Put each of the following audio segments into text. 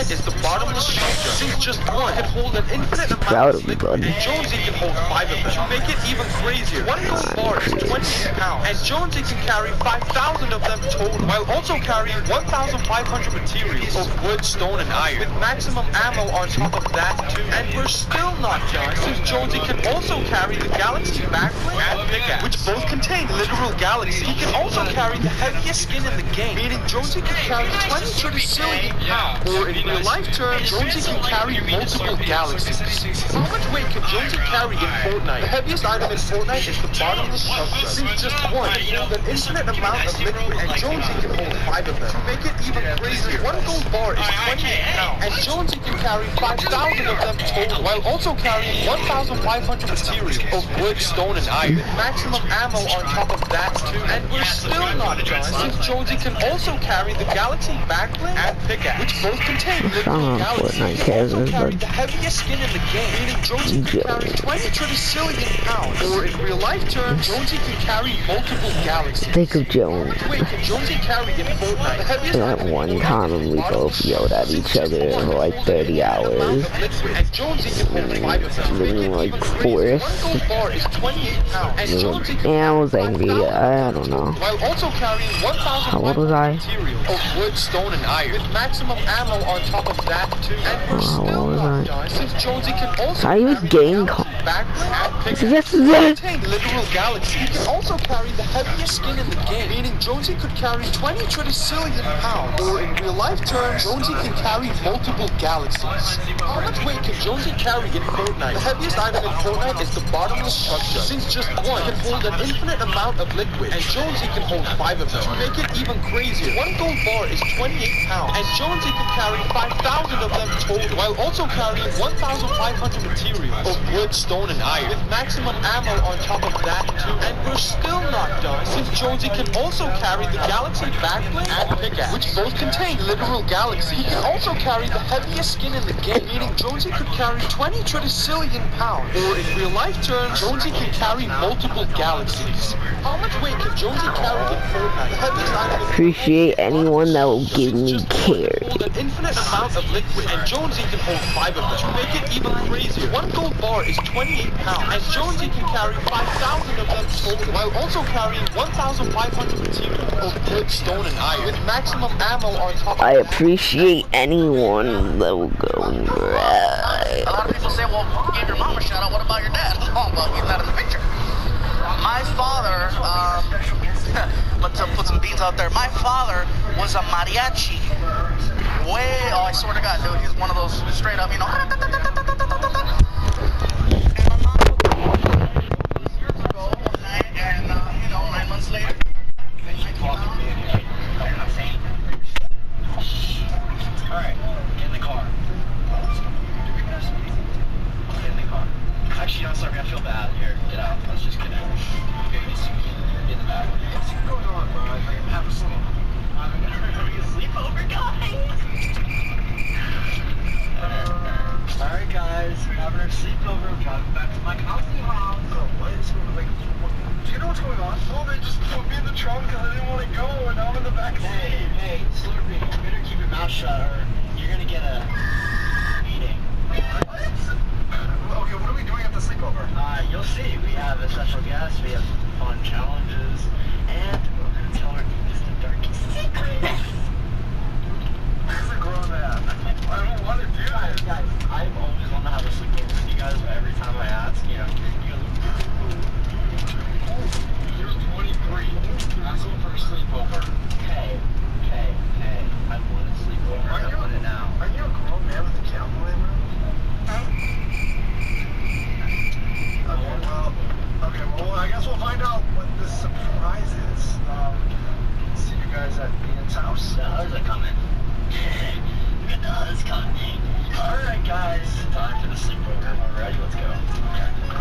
fortnite is the bottomless structure. Since just one can hold an infinite Proud amount of of you, liquid, buddy. and Jonesy can hold 5 of them. To make it even crazier, one gold bar is 28 pounds, and Jonesy can carry 5,000 of them total, while also carrying 1,500 materials of wood, stone, and iron, with maximum ammo on top of that too. And we're still not done, since Jonesy can also carry the galaxy backbling and pickaxe, which both contain literal galaxies. He can also carry the heaviest skin in the game, meaning Jonesy can carry 20 trillion pounds, or in real life terms, Jonesy can carry multiple galaxies. How much weight can Jonesy carry in Fortnite? The heaviest item in Fortnite is the bottomless structure. Since just one can hold an infinite amount of liquid, and Jonesy can hold 5 of them. To make it even crazier, one gold bar is 28 pounds, and Jonesy can carry 5,000 of them total, while also carrying 1,500 materials of wood, stone, and iron, with maximum ammo on top of that too. And we're still not done, since Jonesy can also carry the galaxy backbling and pickaxe, which both contain literal galaxies. He can also carry the heaviest skin in the game, meaning Jonesy can carry 20 trillion pounds, or in real life terms, Jonesy can carry multiple galaxies. Think of Jones. How much weight can Jonesy carry in Fortnite? The heaviest That one time we both yelled at each other for like 30 hours. And Jonesy can hold 5 of them. Living like forest. One gold bar is 28 pounds, and Jonesy can And I was angry. I don't know. while also carrying 1,000 How old was I? materials of wood, stone, and iron, with maximum ammo on top of that too. And we're still not done, since Jonesy can also I use game backbling and pickaxe. Yes, Contain literal galaxies. He can also carry the heaviest skin in the game, meaning Jonesy could carry 20 trillion pounds, or in real life terms, Jonesy can carry multiple galaxies. How much weight can Jonesy carry in Fortnite? The heaviest item in Fortnite is the bottomless structure. Since just one can hold an infinite amount of liquid, and Jonesy can hold 5 of them. To make it even crazier, one gold bar is 28 pounds, and Jonesy can carry 5,000 of them total, while also carrying 1,500 materials of wood, stone, and iron, with maximum ammo on top of that too. And we're still not done, since Jonesy can also carry the galaxy backbling and pickaxe, which both contain literal galaxies. He can also carry the heaviest skin in the game, meaning Jonesy could carry 20 trillion pounds, or in real life terms, Jonesy can carry multiple galaxies. How much weight can Jonesy carry in Fortnite? The heaviest item in Appreciate anyone that will give me care. hold an infinite amount of liquid, and Jonesy can hold 5 of them. To make it even crazier, one gold bar is 28 pounds, and Jonesy can carry 5,000 of them total, while also carrying 1,500 materials of wood, stone, and iron, with maximum ammo on top of I appreciate anyone that will go and A lot of people say, well, you gave your mom a shout out, what about your dad? Oh, well, he's not in the picture. My father, let's put some beans out there. My father was a mariachi. I swear to God, dude, he's one of those straight up, you know. And my mom was years ago one night, and, 9 months later, alright, get in the car. Get in the car. Actually, I'm sorry, I feel bad. Here, get out. Let's just get out. Okay, get in the back. What's going on, bro? I'm having a sleep. I'm having a sleepover, guys. Alright, guys, having our sleepover. I'm driving back to my coffee house. Oh, what is like? Do you know what's going on? Oh, they just put me in the trunk because I didn't want to go, and now I'm in the back seat. Hey, Slurpee, you better keep your mouth shut, or you're gonna get a beating. What? Okay, what are we doing at the sleepover? You'll see. We have a special guest, we have fun challenges, and we're going to tell our deepest and darkest secrets. As a grown man, I don't want to do this. Guys, I've always wanted to have a sleepover with you guys, but every time I ask, you go, you're 23. Asking for a sleepover. Hey. I want a sleepover. I want it now. Are you a grown man with a cowboy, bro? Okay, well, I guess we'll find out what the surprise is. See you guys at Ian's house. The H's are coming. The H's coming. Alright, guys. Time for the sleepover. Alright, let's go.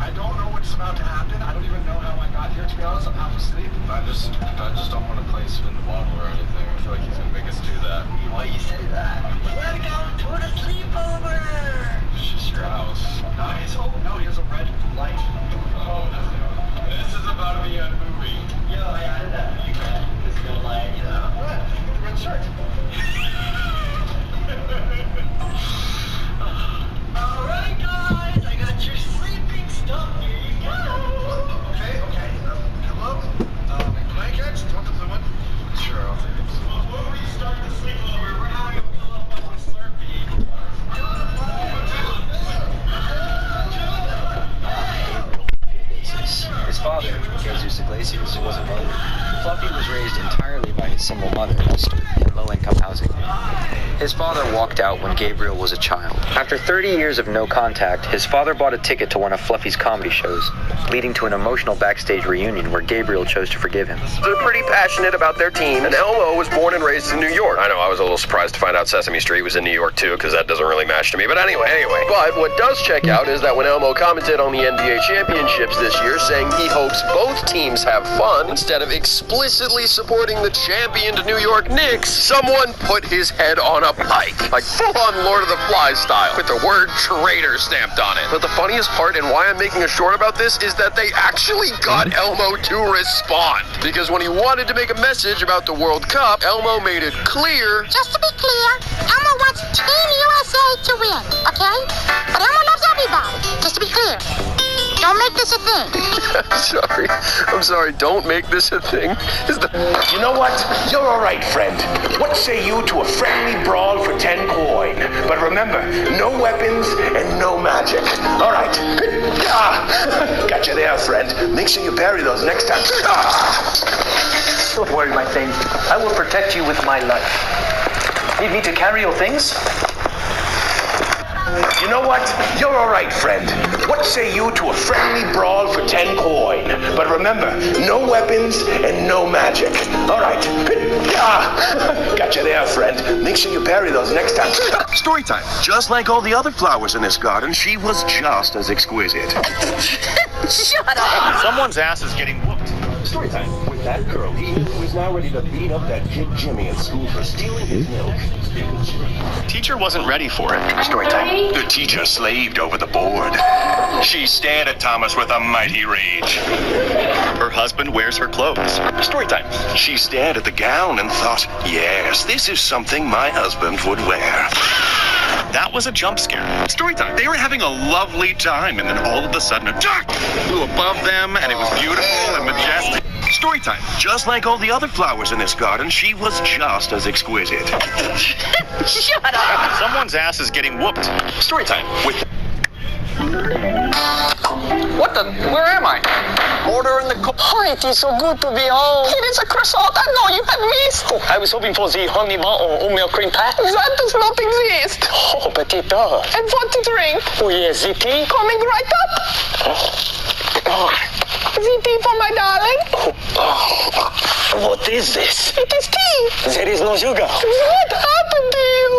I don't know what's about to happen. I don't even know how I got here, to be honest. I'm half asleep. I just don't want to play spin the bottle or anything. I feel like he's gonna make us do that. Why you say that? Welcome to the sleepover! It's just your house. Nice. Oh, no, he has a red light. Oh, this is about to be a movie. Yo, I added that. This is light, What? Red shirt. single mother, most in low-income housing. His father walked out when Gabriel was a child. After 30 years of no contact, his father bought a ticket to one of Fluffy's comedy shows, leading to an emotional backstage reunion where Gabriel chose to forgive him. They're pretty passionate about their team, and Elmo was born and raised in New York. I know, I was a little surprised to find out Sesame Street was in New York too, because that doesn't really match to me, but anyway. But what does check out is that when Elmo commented on the NBA championships this year, saying he hopes both teams have fun, instead of explicitly supporting the championed New York Knicks, someone put his head on a pike, like full-on Lord of the Flies style, with the word traitor stamped on it. But the funniest part, and why I'm making a short about this, is that they actually got Elmo to respond. Because when he wanted to make a message about the World Cup, Elmo made it clear. Just to be clear, Elmo wants Team USA to win, okay? But Elmo loves everybody, just to be clear. Don't make this a thing. I'm sorry, don't make this a thing. You know what? You're all right, friend. What say you to a friendly brawl for 10 coin? But remember, no weapons and no magic. All right. Got you there, friend. Make sure you bury those next time. Don't worry, my friend. I will protect you with my life. Need me to carry your things? You know what? You're all right, friend. What say you to a friendly brawl for 10 coin? But remember, no weapons and no magic. All right. Got you there, friend. Make sure you bury those next time. Story time. Just like all the other flowers in this garden, she was just as exquisite. Shut up! Someone's ass is getting whooped. Story time. With that girl, he was now ready to beat up that kid Jimmy at school for stealing his milk. Teacher wasn't ready for it. Story time. The teacher slaved over the board. She stared at Thomas with a mighty rage. Her husband wears her clothes. Story time. She stared at the gown and thought, yes, this is something my husband would wear. That was a jump scare. Story time. They were having a lovely time, and then all of a sudden a duck flew above them, and it was beautiful and majestic. Story time. Just like all the other flowers in this garden, she was just as exquisite. Shut up! Someone's ass is getting whooped. Story time. With What the? Where am I? Order in the Oh, it is so good to be home. It is a croissant. I know you had missed. Oh, I was hoping for the honey bun or oatmeal cream pie. That does not exist. Oh, but it does. And what to drink? Oh, yes, the tea. Coming right up. The tea for my darling. What is this? It is tea. There is no sugar. What happened to you?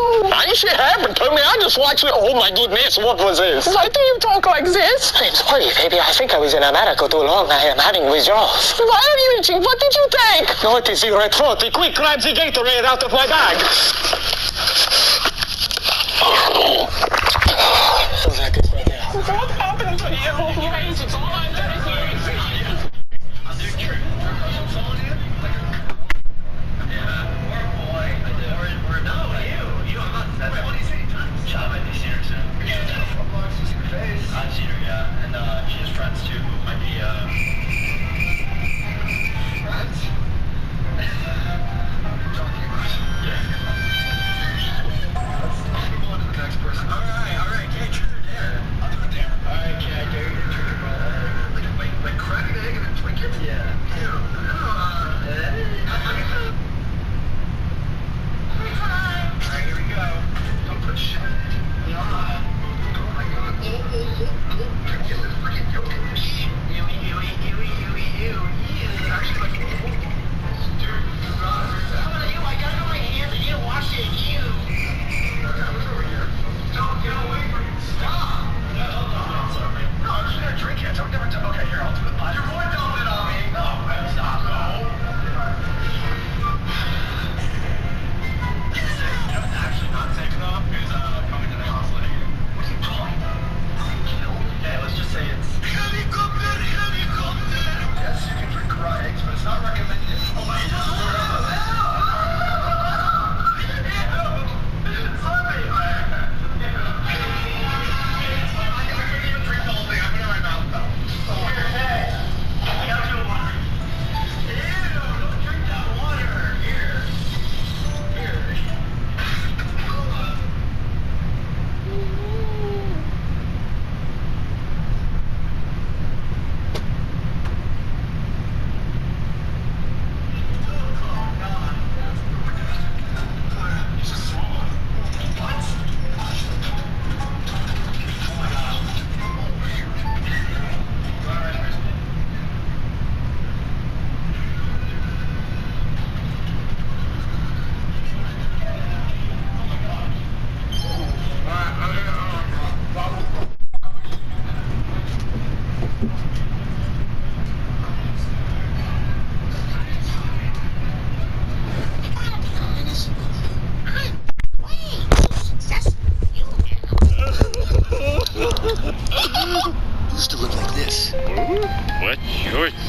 Shit happened to me. I just watched it. Oh, my goodness. What was this? Why do you talk like this? I'm sorry, baby. I think I was in America too long. I am having withdrawals. Why are you itching? What did you take? No, it is the red throat. Quick, grab the Gatorade out of my bag. So that is right there. What happened to you? I've seen her, yeah, and she has friends too. Might be friends. Talking about. Yeah. Let's move on to the next person. All right. Okay, truth or dare? I'll do a dare. All right, okay, I dare you to drink a roll. Like crack an egg and then drink it? Yeah. Ew. All right, here we go. Don't put shit in it. Oh my god. Get this freaking yolk in this shit. Ew. It's actually like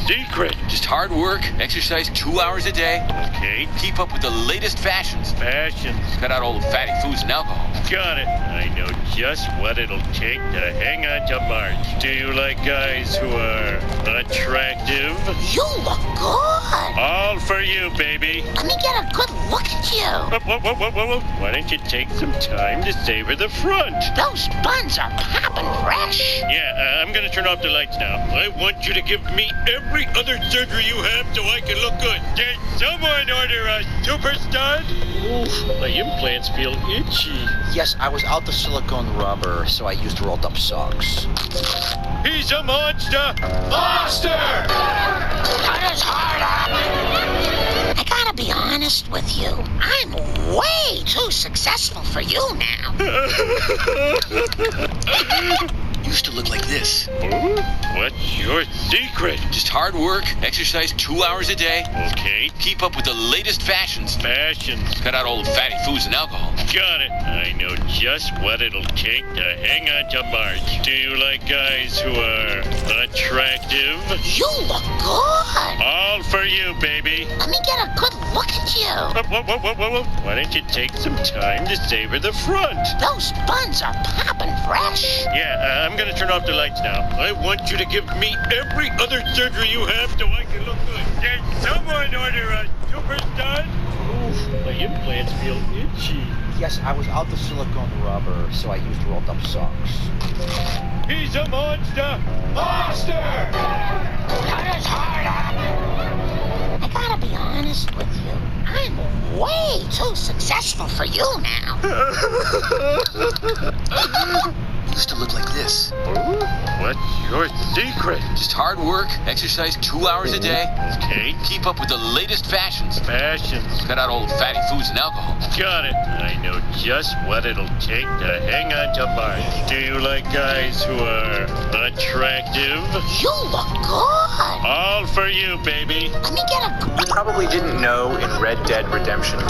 secret? Just hard work, exercise 2 hours a day. Okay. Keep up with the latest fashions. Cut out all the fatty foods and alcohol. Got it. I know just what it'll take to hang on to Marge. Do you like guys who are attractive? You look good. All for you, baby. Let me get a good look at you. Whoa. Why don't you take some time to savor the front? Those buns are popping fresh. Yeah, I'm gonna turn off the lights now. I want you to give me every other surgery you have so I can look good. Can someone order a super stud? Oof, my implants feel itchy. Yes, I was out the silicone rubber, so I used rolled up socks. He's a monster! Monster! Cut his heart up. I gotta be honest with you. I'm way too successful for you now. Used to look like this. What's your secret? Just hard work, exercise 2 hours a day. Okay. Keep up with the latest fashions. Cut out all the fatty foods and alcohol. Got it. I know just what it'll take to hang on to Marge. Do you like guys who are attractive? You look good. All for you, baby. Let me get a good look at you. Whoa. Why don't you take some time to savor the front? Those buns are popping fresh. Yeah, I'm gonna turn off the lights now. I want you to give me every other surgery you have so I can look good. Can someone order a super stud? Oof, my implants feel itchy. Yes, I was out the silicone rubber, so I used rolled up socks. He's a monster! Monster! Cut his heart up. I gotta be honest with you. I'm way too successful for you now. Used to look like this. What's your secret? Just hard work, exercise 2 hours a day. Okay. Keep up with the latest fashions. Cut out all the fatty foods and alcohol. Got it. I know just what it'll take to hang on to Marge. Do you like guys who are attractive? You look good. All for you, baby. Let me get a... You probably didn't know in Red Dead Redemption 2,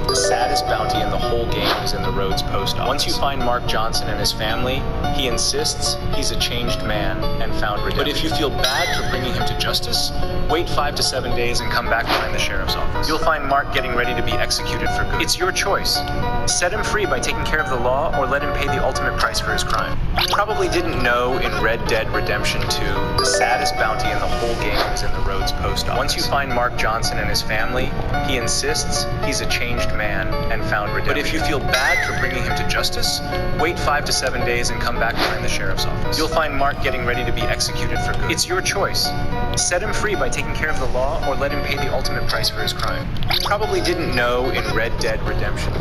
the saddest bounty in the whole game is in the Rhodes post office. Once you find Mark Johnson and his family, he insists he's a changed man and found redemption. But if you feel bad for bringing him to justice, wait 5 to 7 days and come back behind the sheriff's office. You'll find Mark getting ready to be executed for good. It's your choice. Set him free by taking care of the law or let him pay the ultimate price for his crime. You probably didn't know in Red Dead Redemption 2, the saddest bounty in the whole game is in the Rhodes post office. Once you find Mark Johnson and his family, he insists he's a changed man and found redemption. But if you feel bad for bringing him to justice, wait 5 to 7 days and come back behind the sheriff's office. You'll find Mark getting ready to be executed for good. It's your choice. Set him free by taking care of the law or let him pay the ultimate price for his crime. You probably didn't know in Red Dead Redemption 2,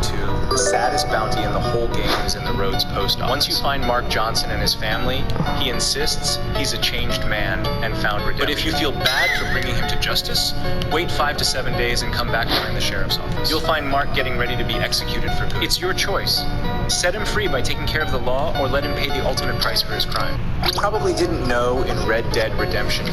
the saddest bounty in the whole game is in the Rhodes post office. Once you find Mark Johnson and his family, he insists he's a changed man and found redemption. But if you feel bad for bringing him to justice, wait 5 to 7 days and come back behind the sheriff's office. You'll find Mark getting ready to be executed for good. It's your choice. Set him free by taking care of the law or let him pay the ultimate price for his crime. You probably didn't know in Red Dead Redemption 2,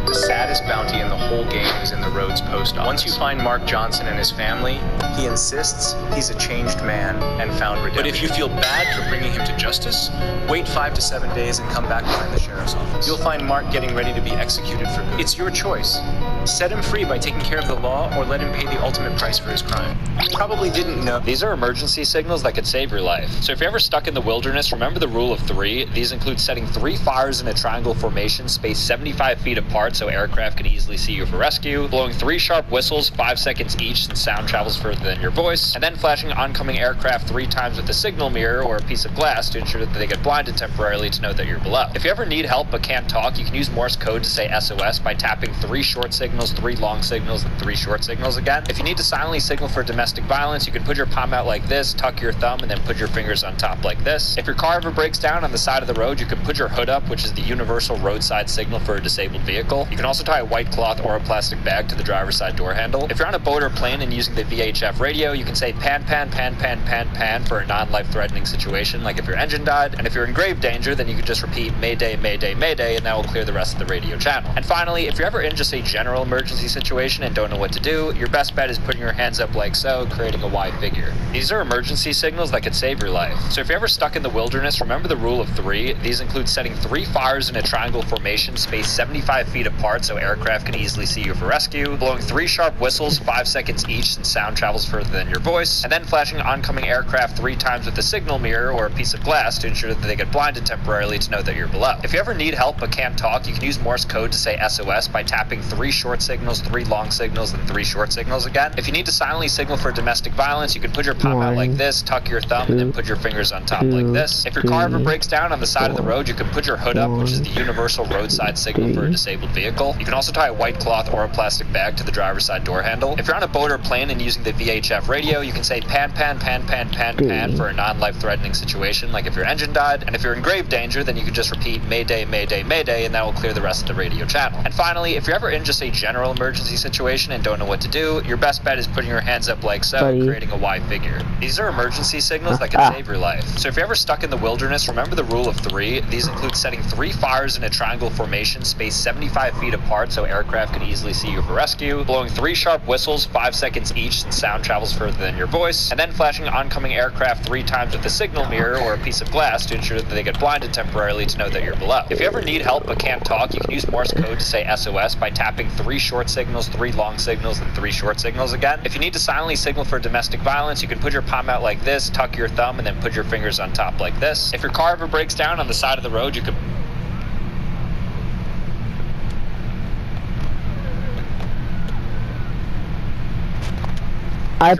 the saddest bounty in the whole game is in the Rhodes post office. Once you find Mark Johnson and his family, he insists he's a changed man and found redemption. But if you feel bad for bringing him to justice, wait 5 to 7 days and come back behind the sheriff's office. You'll find Mark getting ready to be executed for good. It's your choice. Set him free by taking care of the law or let him pay the ultimate price for his crime. You probably didn't know. These are emergency signals that could save your life. So if you're ever stuck in the wilderness, remember the rule of 3. These include setting 3 fires in a triangle formation spaced 75 feet apart so aircraft can easily see you for rescue, blowing 3 sharp whistles 5 seconds each since sound travels further than your voice, and then flashing oncoming aircraft 3 times with a signal mirror or a piece of glass to ensure that they get blinded temporarily to know that you're below. If you ever need help but can't talk, you can use Morse code to say SOS by tapping 3 short signals, 3 long signals, and 3 short signals again. If you need to silently signal for domestic violence, you can put your palm out like this, tuck your thumb, and then put your fingers on top like this. If your car ever breaks down on the side of the road, you can put your hood up, which is the universal roadside signal for a disabled vehicle. You can also tie a white cloth or a plastic bag to the driver's side door handle. If you're on a boat or plane and using the VHF radio, you can say pan, pan, pan, pan, pan, pan for a non-life-threatening situation, like if your engine died. And if you're in grave danger, then you can just repeat Mayday, Mayday, Mayday, and that will clear the rest of the radio channel. And finally, if you're ever in just a general general emergency situation and don't know what to do, your best bet is putting your hands up like so, creating a Y figure. These are emergency signals that could save your life. So if you're ever stuck in the wilderness, remember the rule of 3. These include setting 3 fires in a triangle formation spaced 75 feet apart so aircraft can easily see you for rescue, blowing 3 sharp whistles 5 seconds each since sound travels further than your voice, and then flashing oncoming aircraft 3 times with a signal mirror or a piece of glass to ensure that they get blinded temporarily to know that you're below. If you ever need help but can't talk, you can use Morse code to say SOS by tapping 3 short signals, 3 long signals, and 3 short signals again. If you need to silently signal for domestic violence, you can put your palm out like this, tuck your thumb, and then put your fingers on top like this. If your car ever breaks down on the side of the road, you can put your hood up, which is the universal roadside signal for a disabled vehicle. You can also tie a white cloth or a plastic bag to the driver's side door handle. If you're on a boat or plane and using the VHF radio, you can say pan, pan, pan, pan, pan, pan for a non-life-threatening situation, like if your engine died. And if you're in grave danger, then you can just repeat Mayday, Mayday, Mayday, and that will clear the rest of the radio channel. And finally, if you're ever in just a general emergency situation and don't know what to do, your best bet is putting your hands up like so, creating a Y figure. These are emergency signals that can save your life. So if you're ever stuck in the wilderness, remember the rule of 3. These include setting 3 fires in a triangle formation spaced 75 feet apart so aircraft can easily see you for rescue, blowing 3 sharp whistles 5 seconds each since sound travels further than your voice, and then flashing oncoming aircraft 3 times with a signal mirror or a piece of glass to ensure that they get blinded temporarily to know that you're below. If you ever need help but can't talk, you can use Morse code to say SOS by tapping 3 short signals, 3 long signals, and 3 short signals again. If you need to silently signal for domestic violence, you can put your palm out like this, tuck your thumb, and then put your fingers on top like this. If your car ever breaks down on the side of the road, you can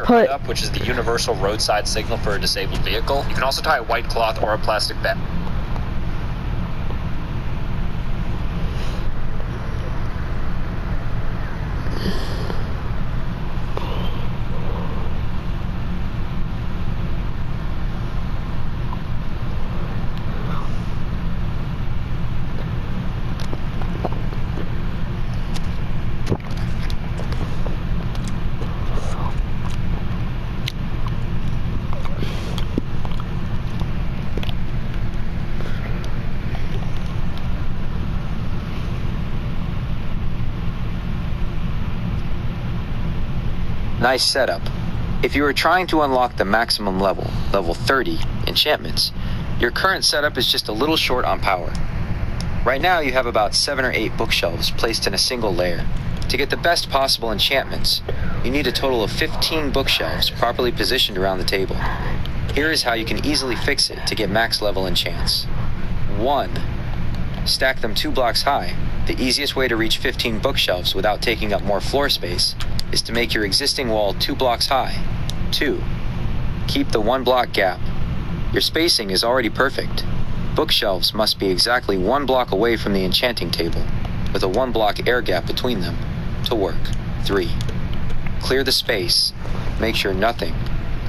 put up, which is the universal roadside signal for a disabled vehicle. You can also tie a white cloth or a plastic bag. Nice setup. If you were trying to unlock the maximum level 30, enchantments, your current setup is just a little short on power. Right now you have about 7 or 8 bookshelves placed in a single layer. To get the best possible enchantments, you need a total of 15 bookshelves properly positioned around the table. Here is how you can easily fix it to get max level enchants. 1. Stack them 2 blocks high. The easiest way to reach 15 bookshelves without taking up more floor space is to make your existing wall 2 blocks high. 2. Keep the 1 block gap. Your spacing is already perfect. Bookshelves must be exactly 1 block away from the enchanting table, with a 1 block air gap between them to work. 3. Clear the space. Make sure nothing,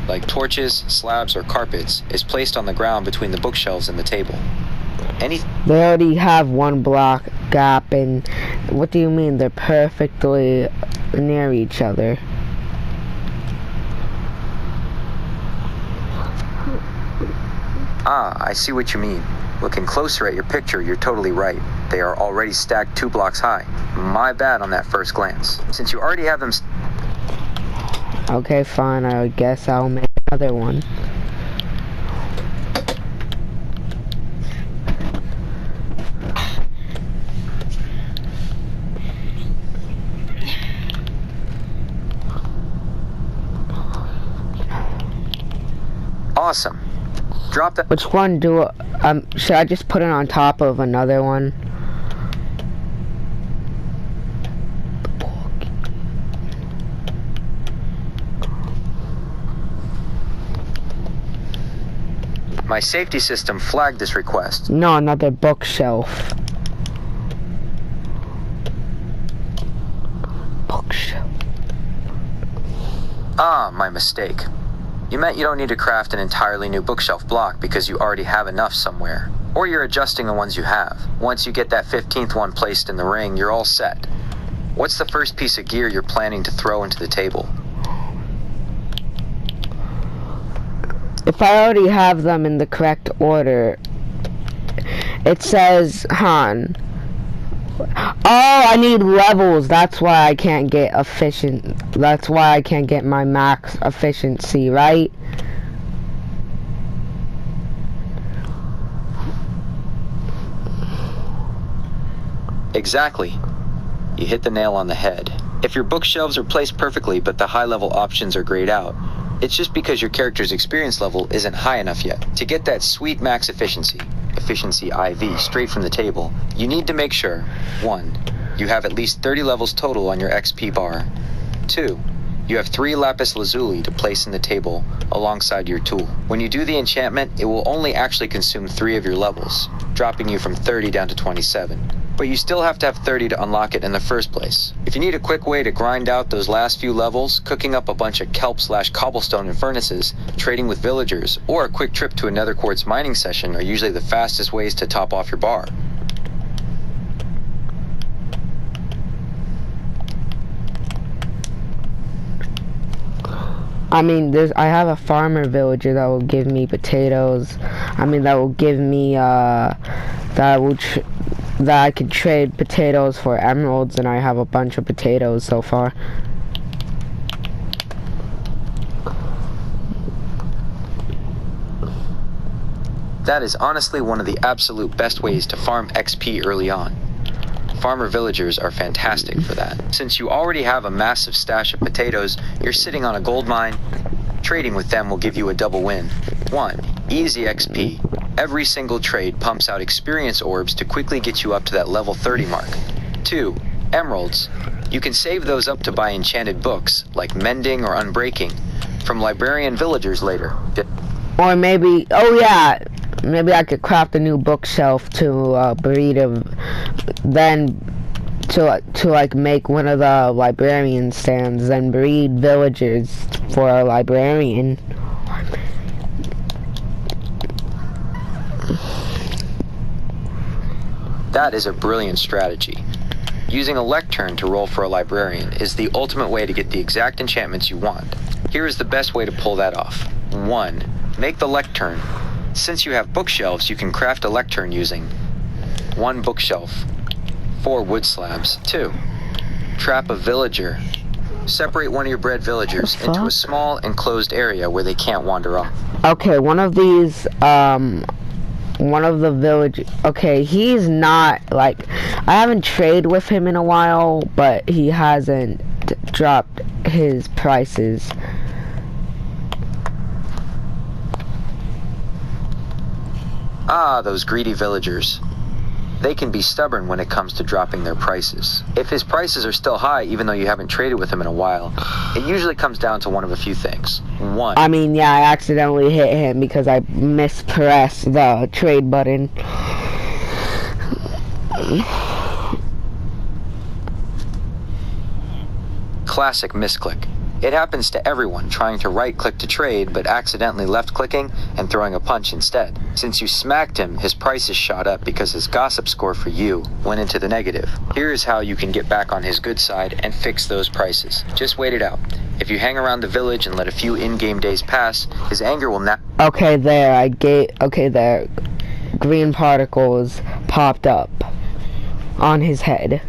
like torches, slabs, or carpets, is placed on the ground between the bookshelves and the table. They already have 1 block gap, and what do you mean they're perfectly near each other? Ah, I see what you mean. Looking closer at your picture, you're totally right. They are already stacked 2 blocks high. My bad on that first glance. Since you already have them... Okay, fine, I guess I'll make another one. Awesome. Drop that. Which one do should I just put it on top of another one? My safety system flagged this request. No, another bookshelf. Bookshelf. Ah, my mistake. You meant you don't need to craft an entirely new bookshelf block because you already have enough somewhere. Or you're adjusting the ones you have. Once you get that 15th one placed in the ring, you're all set. What's the first piece of gear you're planning to throw into the table? If I already have them in the correct order, it says Han. Oh, I need levels. That's why I can't get efficient. That's why I can't get my max efficiency, right? Exactly. You hit the nail on the head. If your bookshelves are placed perfectly but the high-level options are grayed out, it's just because your character's experience level isn't high enough yet. To get that sweet max efficiency IV, straight from the table, you need to make sure, 1, you have at least 30 levels total on your XP bar. 2, you have 3 lapis lazuli to place in the table alongside your tool. When you do the enchantment, it will only actually consume 3 of your levels, dropping you from 30 down to 27. But you still have to have 30 to unlock it in the first place. If you need a quick way to grind out those last few levels, cooking up a bunch of kelp/cobblestone in furnaces, trading with villagers, or a quick trip to a nether quartz mining session are usually the fastest ways to top off your bar. I mean, I have a farmer villager that will give me potatoes. I mean, that will give me, that I can trade potatoes for emeralds, and I have a bunch of potatoes so far. That is honestly one of the absolute best ways to farm XP early on. Farmer villagers are fantastic for that. Since you already have a massive stash of potatoes, you're sitting on a gold mine. Trading with them will give you a double win. 1, easy XP. Every single trade pumps out experience orbs to quickly get you up to that level 30 mark. 2, emeralds. You can save those up to buy enchanted books, like Mending or Unbreaking, from librarian villagers later. Or maybe, oh yeah, maybe I could craft a new bookshelf to breed to like make one of the librarian stands, then breed villagers for a librarian. That is a brilliant strategy. Using a lectern to roll for a librarian is the ultimate way to get the exact enchantments you want. Here is the best way to pull that off. 1, make the lectern. Since you have bookshelves, you can craft a lectern using 1 bookshelf, 4 wood slabs. 2, trap a villager. Separate one of your bred villagers into a small enclosed area where they can't wander off. Okay, one of the village. Okay, he's not like, I haven't traded with him in a while, but he hasn't dropped his prices. Ah, those greedy villagers. They can be stubborn when it comes to dropping their prices. If his prices are still high, even though you haven't traded with him in a while, it usually comes down to one of a few things. 1. I mean, yeah, I accidentally hit him because I mispressed the trade button. Classic misclick. It happens to everyone trying to right-click to trade, but accidentally left-clicking and throwing a punch instead. Since you smacked him, his prices shot up because his gossip score for you went into the negative. Here is how you can get back on his good side and fix those prices. Just wait it out. If you hang around the village and let a few in-game days pass, his anger will not... Okay, there, there. Green particles popped up on his head.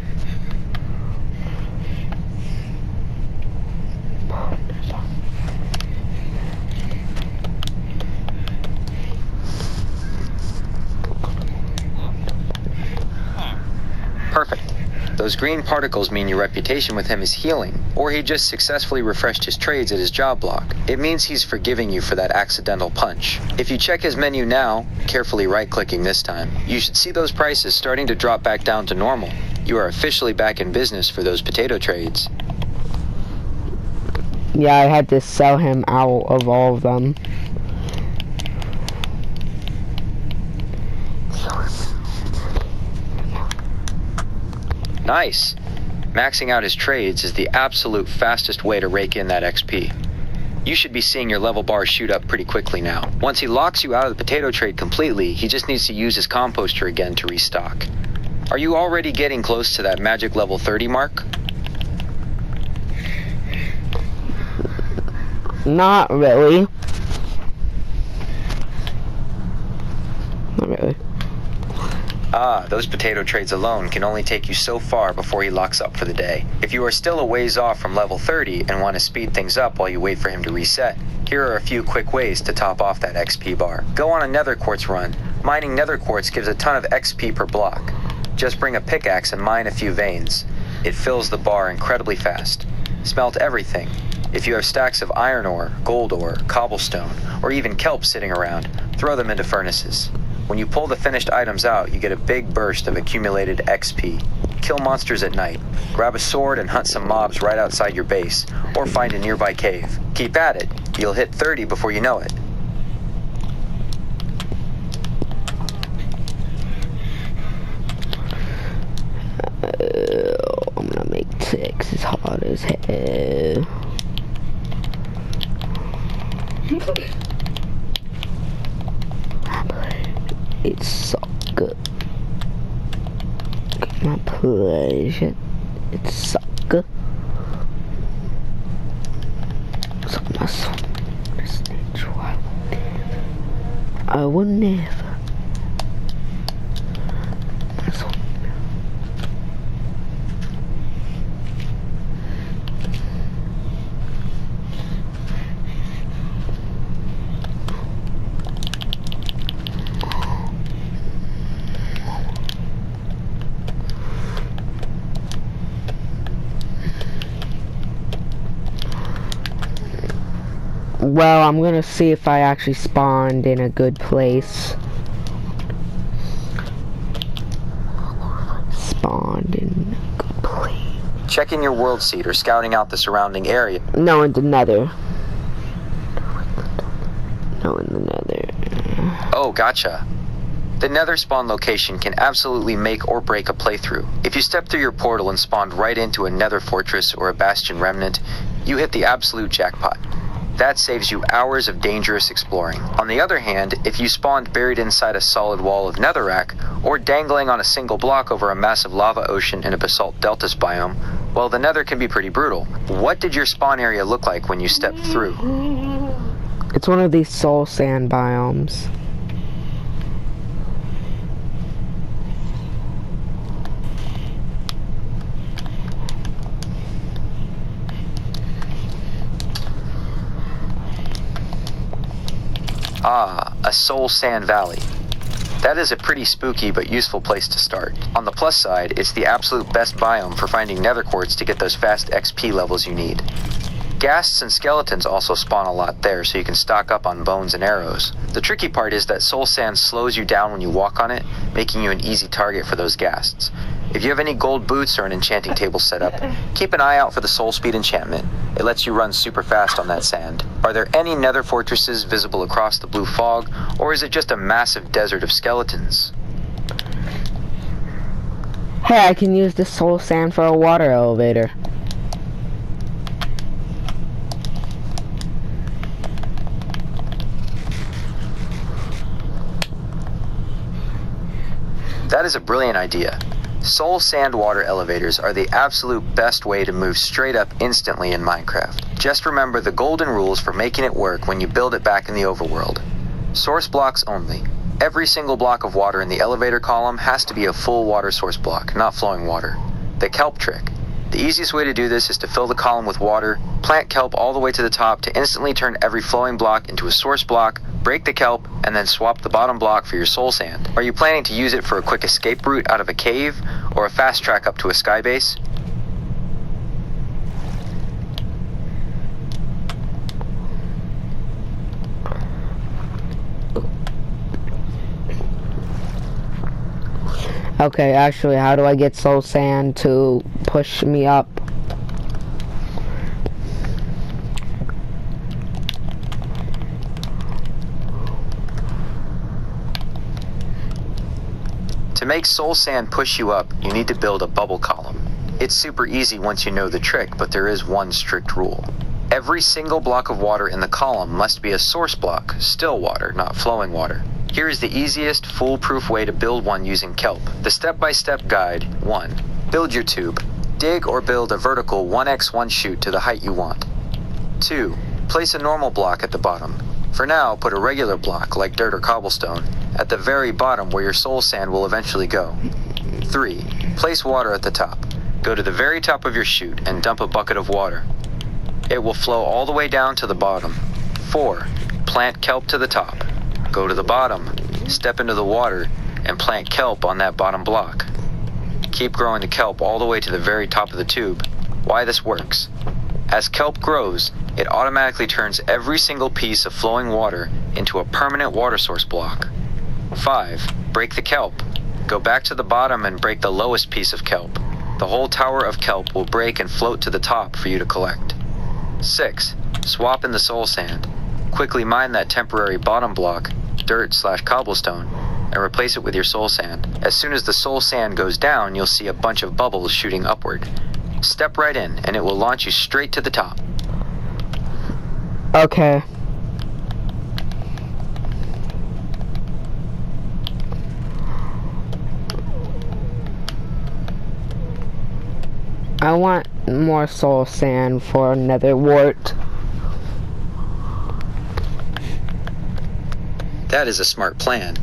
Perfect. Those green particles mean your reputation with him is healing, or he just successfully refreshed his trades at his job block. It means he's forgiving you for that accidental punch. If you check his menu now, carefully right-clicking this time, you should see those prices starting to drop back down to normal. You are officially back in business for those potato trades. Yeah, I had to sell him out of all of them. Nice. Maxing out his trades is the absolute fastest way to rake in that XP. You should be seeing your level bar shoot up pretty quickly now. Once he locks you out of the potato trade completely, he just needs to use his composter again to restock. Are you already getting close to that magic level 30 mark? Not really. Not really. Those potato trades alone can only take you so far before he locks up for the day. If you are still a ways off from level 30 and want to speed things up while you wait for him to reset, here are a few quick ways to top off that XP bar. Go on a nether quartz run. Mining nether quartz gives a ton of XP per block. Just bring a pickaxe and mine a few veins. It fills the bar incredibly fast. Smelt everything. If you have stacks of iron ore, gold ore, cobblestone, or even kelp sitting around, throw them into furnaces. When you pull the finished items out, you get a big burst of accumulated XP. Kill monsters at night. Grab a sword and hunt some mobs right outside your base, or find a nearby cave. Keep at it. You'll hit 30 before you know it. I'm gonna make Texas hard as hell. It's so good. My pleasure. It's so good. So my soul is natural. I will never. My soul. Well, I'm gonna see if I actually spawned in a good place. Spawned in a good place. Checking your world seed or scouting out the surrounding area. No, in the nether. No, in the nether. Oh, gotcha. The nether spawn location can absolutely make or break a playthrough. If you step through your portal and spawned right into a nether fortress or a bastion remnant, you hit the absolute jackpot. That saves you hours of dangerous exploring. On the other hand, if you spawned buried inside a solid wall of netherrack, or dangling on a single block over a massive lava ocean in a basalt deltas biome, well, the nether can be pretty brutal. What did your spawn area look like when you stepped through? It's one of these soul sand biomes. A soul sand valley. That is a pretty spooky but useful place to start. On the plus side, it's the absolute best biome for finding nether quartz to get those fast XP levels you need. Ghasts and skeletons also spawn a lot there, so you can stock up on bones and arrows. The tricky part is that soul sand slows you down when you walk on it, making you an easy target for those ghasts. If you have any gold boots or an enchanting table set up, keep an eye out for the soul speed enchantment. It lets you run super fast on that sand. Are there any nether fortresses visible across the blue fog, or is it just a massive desert of skeletons? Hey, I can use the soul sand for a water elevator. That is a brilliant idea. Soul sand water elevators are the absolute best way to move straight up instantly in Minecraft. Just remember the golden rules for making it work when you build it back in the overworld. Source blocks only. Every single block of water in the elevator column has to be a full water source block, not flowing water. The kelp trick. The easiest way to do this is to fill the column with water, plant kelp all the way to the top to instantly turn every flowing block into a source block, break the kelp, and then swap the bottom block for your soul sand. Are you planning to use it for a quick escape route out of a cave, or a fast track up to a sky base? Okay, actually, how do I get soul sand to push me up? To make soul sand push you up, you need to build a bubble column. It's super easy once you know the trick, but there is one strict rule. Every single block of water in the column must be a source block, still water, not flowing water. Here is the easiest, foolproof way to build one using kelp. The step-by-step guide. 1. Build your tube. Dig or build a vertical 1x1 chute to the height you want. 2. Place a normal block at the bottom. For now, put a regular block, like dirt or cobblestone, at the very bottom where your soul sand will eventually go. 3. Place water at the top. Go to the very top of your chute and dump a bucket of water. It will flow all the way down to the bottom. 4. Plant kelp to the top. Go to the bottom, step into the water, and plant kelp on that bottom block. Keep growing the kelp all the way to the very top of the tube. Why this works. As kelp grows, it automatically turns every single piece of flowing water into a permanent water source block. 5. Break the kelp. Go back to the bottom and break the lowest piece of kelp. The whole tower of kelp will break and float to the top for you to collect. 6. Swap in the soul sand. Quickly mine that temporary bottom block, dirt/cobblestone, and replace it with your soul sand. As soon as the soul sand goes down, you'll see a bunch of bubbles shooting upward. Step right in, and it will launch you straight to the top. Okay. I want more soul sand for another wart. That is a smart plan.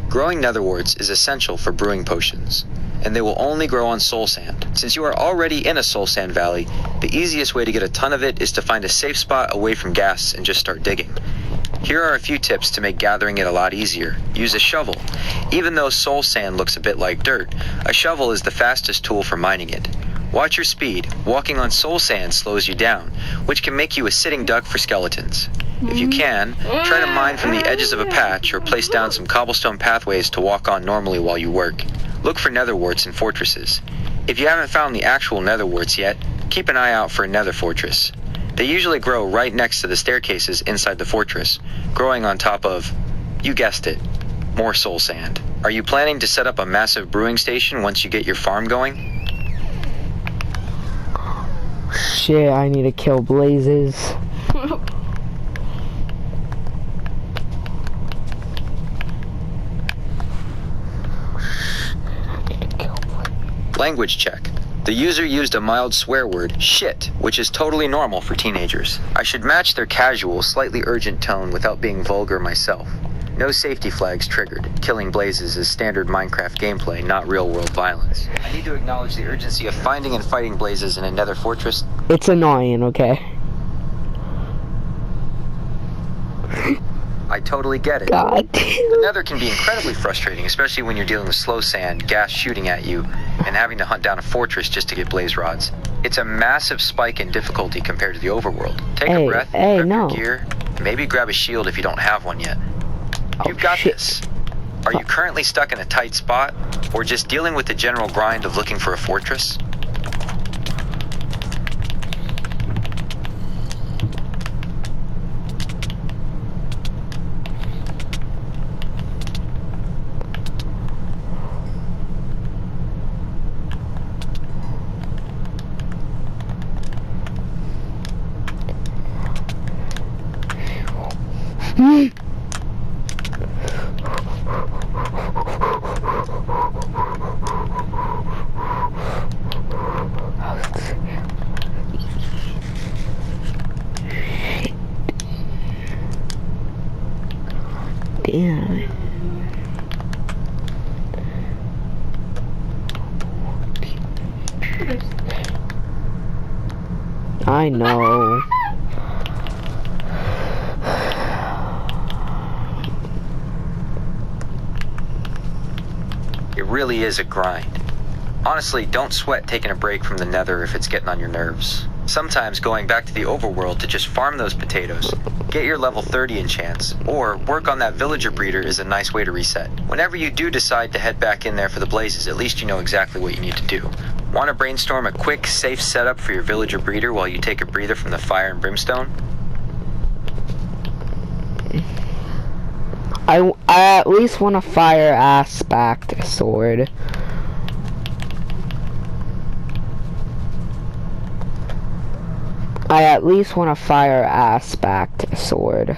Growing netherwarts is essential for brewing potions, and they will only grow on soul sand. Since you are already in a soul sand valley, the easiest way to get a ton of it is to find a safe spot away from gas and just start digging. Here are a few tips to make gathering it a lot easier. Use a shovel. Even though soul sand looks a bit like dirt, a shovel is the fastest tool for mining it. Watch your speed. Walking on soul sand slows you down, which can make you a sitting duck for skeletons. If you can, try to mine from the edges of a patch or place down some cobblestone pathways to walk on normally while you work. Look for netherwarts in fortresses. If you haven't found the actual netherwarts yet, keep an eye out for a nether fortress. They usually grow right next to the staircases inside the fortress, growing on top of, you guessed it, more soul sand. Are you planning to set up a massive brewing station once you get your farm going? Shit, I need to kill blazes. Language check. The user used a mild swear word, shit, which is totally normal for teenagers. I should match their casual, slightly urgent tone without being vulgar myself. No safety flags triggered. Killing blazes is standard Minecraft gameplay, not real-world violence. I need to acknowledge the urgency of finding and fighting blazes in a nether fortress. It's annoying, okay? I totally get it. God. The nether can be incredibly frustrating, especially when you're dealing with slow sand, gas shooting at you, and having to hunt down a fortress just to get blaze rods. It's a massive spike in difficulty compared to the overworld. Take a breath, prep your gear, maybe grab a shield if you don't have one yet. You've got this. Are you currently stuck in a tight spot, or just dealing with the general grind of looking for a fortress? Damn it. I know. It really is a grind. Honestly, don't sweat taking a break from the nether if it's getting on your nerves. Sometimes going back to the overworld to just farm those potatoes, get your level 30 enchants, or work on that villager breeder is a nice way to reset. Whenever you do decide to head back in there for the blazes, at least you know exactly what you need to do. Want to brainstorm a quick, safe setup for your villager breeder while you take a breather from the fire and brimstone? I at least want a fire aspect sword. I at least want a fire aspect sword.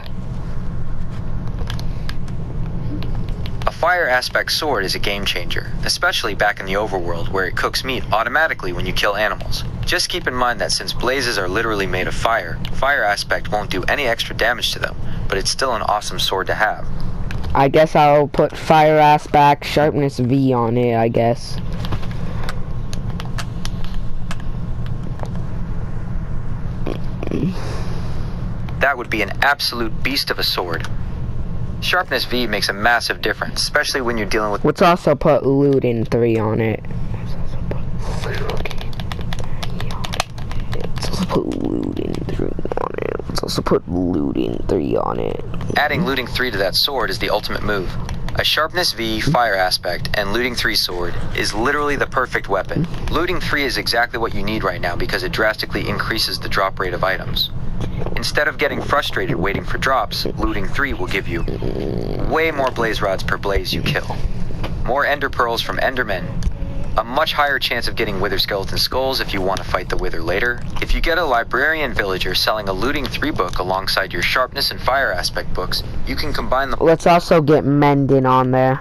A fire aspect sword is a game changer, especially back in the overworld where it cooks meat automatically when you kill animals. Just keep in mind that since blazes are literally made of fire, fire aspect won't do any extra damage to them, but it's still an awesome sword to have. I guess I'll put fire aspect, sharpness V on it, I guess. That would be an absolute beast of a sword. Sharpness V makes a massive difference, especially when you're dealing with... Let's also put looting 3 on it. Let's also put looting 3 on it. Let's also put looting 3 on it. Adding looting 3 to that sword is the ultimate move. A sharpness V, fire aspect, and looting 3 sword is literally the perfect weapon. Looting 3 is exactly what you need right now because it drastically increases the drop rate of items. Instead of getting frustrated waiting for drops, looting 3 will give you way more blaze rods per blaze you kill, more ender pearls from endermen, a much higher chance of getting wither skeleton skulls if you want to fight the wither later. If you get a librarian villager selling a looting 3 book alongside your sharpness and fire aspect books, you can combine them. Let's also get mending on there.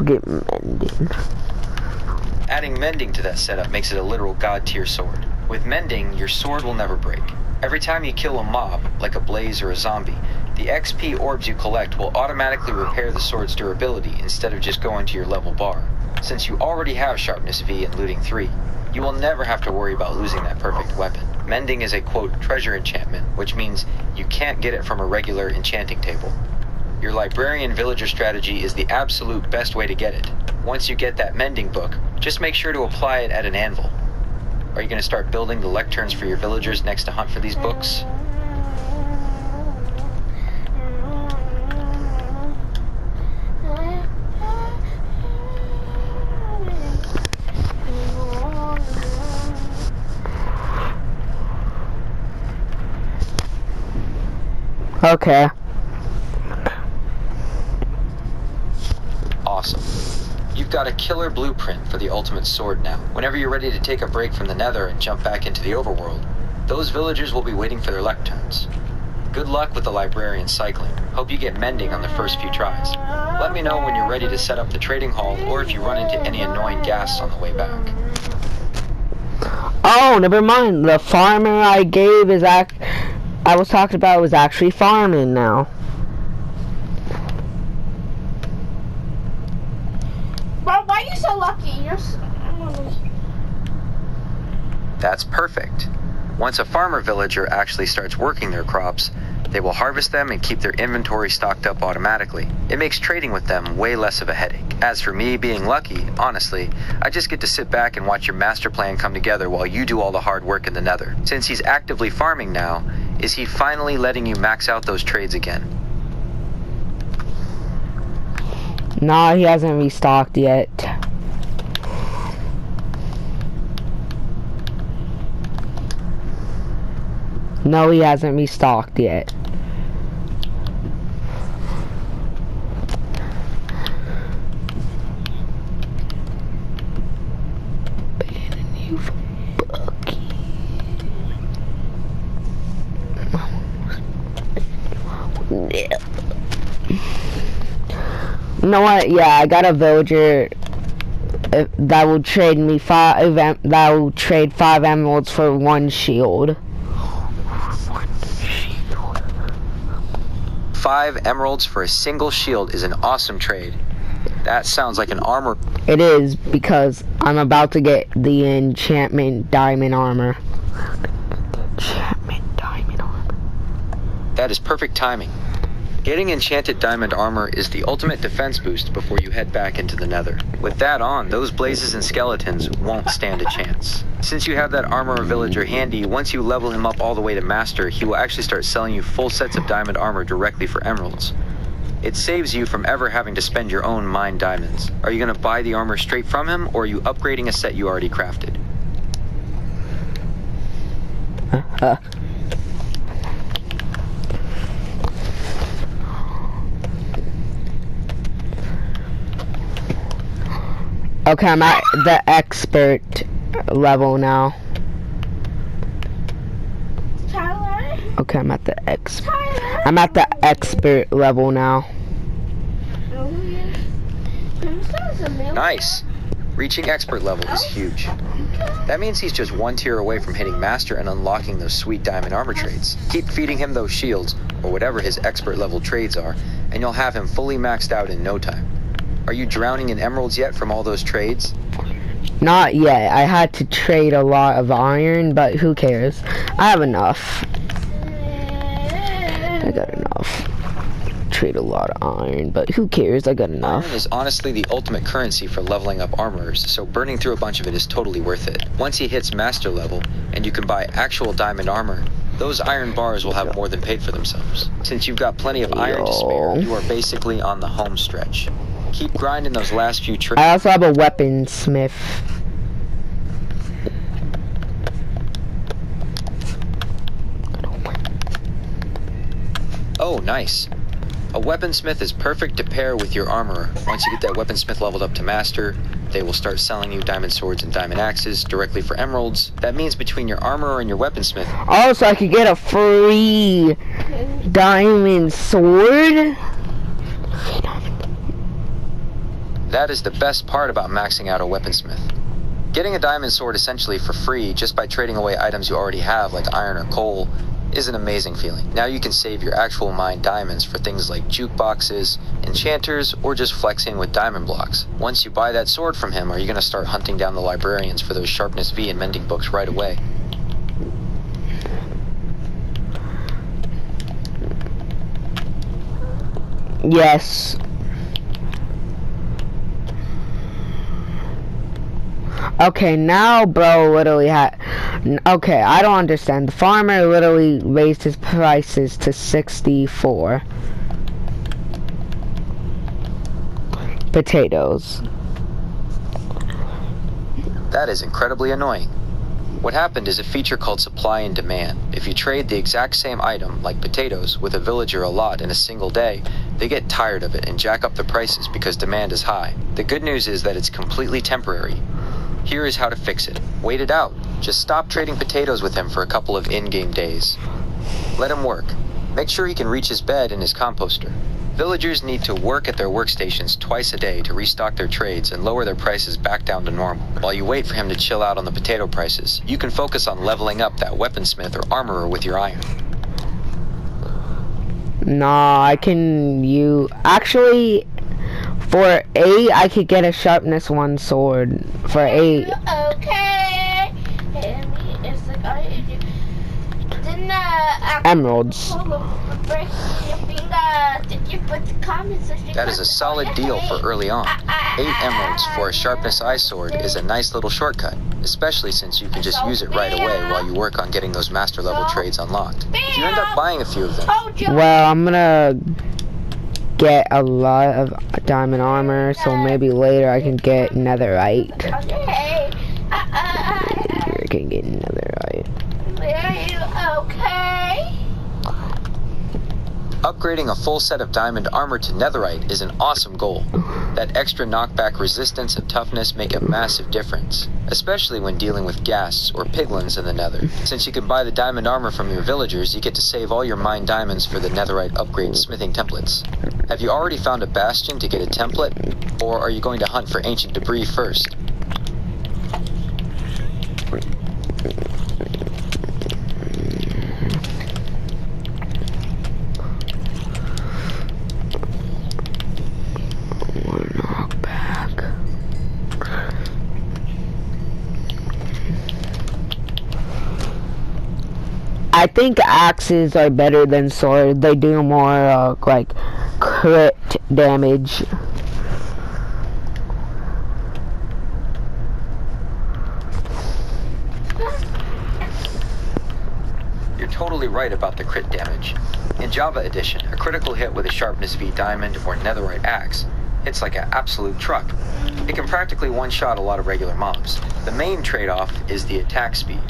Get mending. Adding mending to that setup makes it a literal god tier sword. With mending, your sword will never break. Every time you kill a mob, like a blaze or a zombie, the XP orbs you collect will automatically repair the sword's durability instead of just going to your level bar. Since you already have sharpness V and looting 3, you will never have to worry about losing that perfect weapon. Mending is a quote treasure enchantment, which means you can't get it from a regular enchanting table. Your librarian villager strategy is the absolute best way to get it. Once you get that mending book, just make sure to apply it at an anvil. Are you going to start building the lecterns for your villagers next to hunt for these books? Okay. Awesome. You've got a killer blueprint for the ultimate sword now. Whenever you're ready to take a break from the nether and jump back into the overworld, those villagers will be waiting for their lecterns. Good luck with the librarian cycling. Hope you get mending on the first few tries. Let me know when you're ready to set up the trading hall or if you run into any annoying ghasts on the way back. Oh, never mind. The farmer I gave is I was talking about was actually farming now. Bro, why are you so lucky? That's perfect. Once a farmer villager actually starts working their crops, they will harvest them and keep their inventory stocked up automatically. It makes trading with them way less of a headache. As for me being lucky, honestly, I just get to sit back and watch your master plan come together while you do all the hard work in the nether. Since he's actively farming now, is he finally letting you max out those trades again? Nah, he hasn't restocked yet. No, he hasn't restocked yet. You know what? Yeah, I got a villager that will trade me 5 emeralds for 1 shield. 5 emeralds for a single shield is an awesome trade. That sounds like an armor. It is, because I'm about to get the enchantment diamond armor. That is perfect timing. Getting enchanted diamond armor is the ultimate defense boost before you head back into the nether. With that on, those blazes and skeletons won't stand a chance. Since you have that armorer villager handy, once you level him up all the way to master, he will actually start selling you full sets of diamond armor directly for emeralds. It saves you from ever having to spend your own mined diamonds. Are you going to buy the armor straight from him, or are you upgrading a set you already crafted? Okay, I'm at the expert level now. Tyler? Okay, I'm at the expert level now. Nice. Reaching expert level is huge. That means he's just one tier away from hitting master and unlocking those sweet diamond armor trades. Keep feeding him those shields, or whatever his expert level trades are, and you'll have him fully maxed out in no time. Are you drowning in emeralds yet from all those trades? Not yet. I had to trade a lot of iron, but who cares? I have enough. I got enough. Trade a lot of iron, but who cares? I got enough. Iron is honestly the ultimate currency for leveling up armorers, so burning through a bunch of it is totally worth it. Once he hits master level, and you can buy actual diamond armor, those iron bars will have more than paid for themselves. Since you've got plenty of iron to spare, you are basically on the home stretch. Keep grinding those last few trades. I also have a weaponsmith. Oh, nice. A weaponsmith is perfect to pair with your armorer. Once you get that weaponsmith leveled up to master, they will start selling you diamond swords and diamond axes directly for emeralds. That means between your armorer and your weaponsmith... Also, I could get a free diamond sword. That is the best part about maxing out a weaponsmith. Getting a diamond sword essentially for free just by trading away items you already have like iron or coal is an amazing feeling. Now you can save your actual mined diamonds for things like jukeboxes, enchanters, or just flexing with diamond blocks. Once you buy that sword from him, are you going to start hunting down the librarians for those sharpness V and mending books right away? Yes. Okay, now bro literally had... Okay, I don't understand. The farmer literally raised his prices to 64. Potatoes. That is incredibly annoying. What happened is a feature called supply and demand. If you trade the exact same item, like potatoes, with a villager a lot in a single day, they get tired of it and jack up the prices because demand is high. The good news is that it's completely temporary. Here is how to fix it. Wait it out. Just stop trading potatoes with him for a couple of in-game days. Let him work. Make sure he can reach his bed and his composter. Villagers need to work at their workstations twice a day to restock their trades and lower their prices back down to normal. While you wait for him to chill out on the potato prices, you can focus on leveling up that weaponsmith or armorer with your iron. Nah, I can use... Actually... For 8, I could get a sharpness 1 sword. For 8. Okay. It's like, Emeralds. That is a solid deal for early on. 8 emeralds for a sharpness eye sword is a nice little shortcut, especially since you can just use it right away while you work on getting those master level trades unlocked. If you end up buying a few of them... Well, I'm gonna get a lot of diamond armor, so maybe later I can get netherite. I can get netherite. Okay. Upgrading a full set of diamond armor to netherite is an awesome goal. That extra knockback resistance and toughness make a massive difference, especially when dealing with ghasts or piglins in the nether. Since you can buy the diamond armor from your villagers, you get to save all your mined diamonds for the netherite upgrade smithing templates. Have you already found a bastion to get a template, or are you going to hunt for ancient debris first? I think axes are better than swords. They do more, like, crit damage. You're totally right about the crit damage. In Java Edition, a critical hit with a sharpness V diamond or netherite axe hits like an absolute truck. It can practically one-shot a lot of regular mobs. The main trade-off is the attack speed.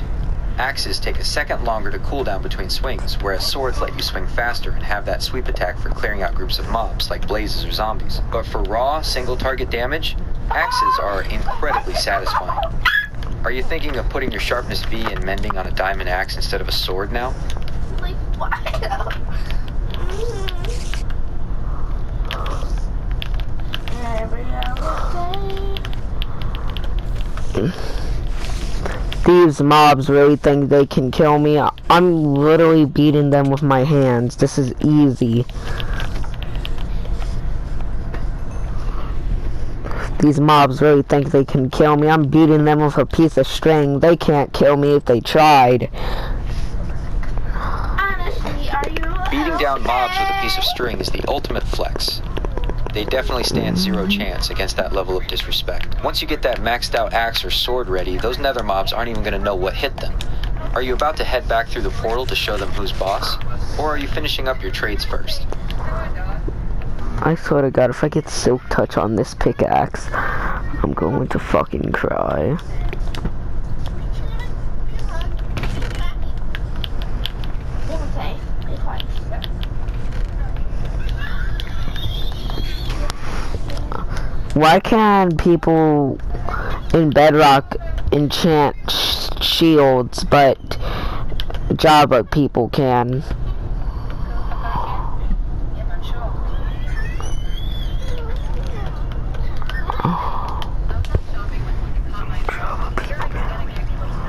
Axes take a second longer to cool down between swings, whereas swords let you swing faster and have that sweep attack for clearing out groups of mobs like blazes or zombies. But for raw, single-target damage, axes are incredibly satisfying. Are you thinking of putting your sharpness V and mending on a diamond axe instead of a sword now? Like, why? These mobs really think they can kill me. I'm literally beating them with my hands. This is easy. These mobs really think they can kill me. I'm beating them with a piece of string. They can't kill me if they tried. Honestly, are you Beating down mobs with a piece of string is the ultimate flex. They definitely stand zero chance against that level of disrespect. Once you get that maxed out axe or sword ready, those nether mobs aren't even going to know what hit them. Are you about to head back through the portal to show them who's boss? Or are you finishing up your trades first? I swear to God, if I get silk touch on this pickaxe, I'm going to fucking cry. Why can't people in Bedrock enchant shields, but Java people can?